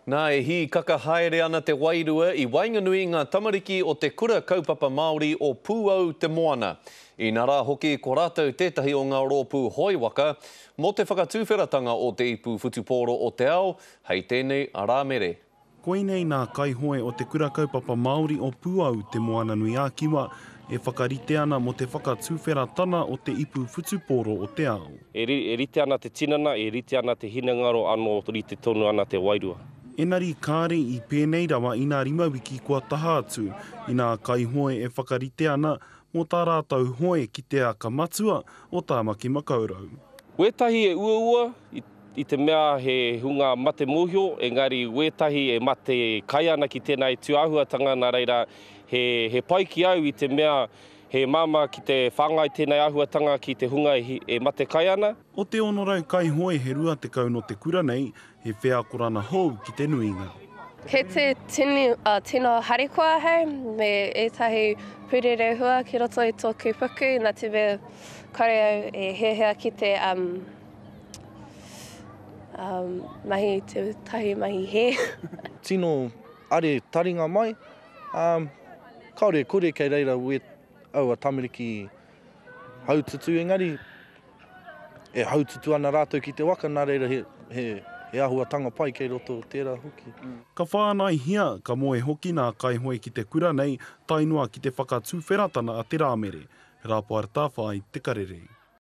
Nā e hi kakahaere ana te wairua I wainganui ngā tamariki o te kura kaupapa Māori o Pūau te Moana. I nā rā hoki ko rātou tētahi o ngā rōpū hoiwaka mo te whakatūwheratanga o te ipu whutupōro o te ao, hei tēnei arā mere. Koinei nā kaihoe o te kura kaupapa Māori o Pūau te Moana nui a Kiwa e whakarite ana mo te whakatūwheratana o te ipu whutupōro o te ao. E rite ana te tinana, e rite ana te hinangaro anō rite tonu ana te wairua. Enari kāre I pēnei rawa I nā rimawiki kua taha atu I nā kaihoe e whakarite ana mo tā rātau hoe ki te aka matua o tā maki makaurau. Wētahi e ua I te mea he hunga mate mōhio, engari wētahi e mate kai ana ki tēnei tuahuatanga, nā reira he pai ki au I te mea he māma ki te whāngai tēnei āhuatanga ki te hunga e mate kai ana. O te onorau kaihoe he rua te kau no te kura nei, he whea korana hou ki te nuinga. Kei te tino harikoa hei, me etahi purere hua ki roto I tōku puku, nā te mea kore au e hea ki te mahi, te tahi mahi he. Tino are taringa mai, kaore kore kei reira aua tamariki haututu engari, e haututu ana rātou ki te waka, nā reira he ahuatanga pai kei roto tērā hoki. Ka whānai hia ka moe hoki nā kaihoe ki te kura nei, tainua ki te whakatūwheratana a te rāmere. Rāpō ar tāwhai te karere.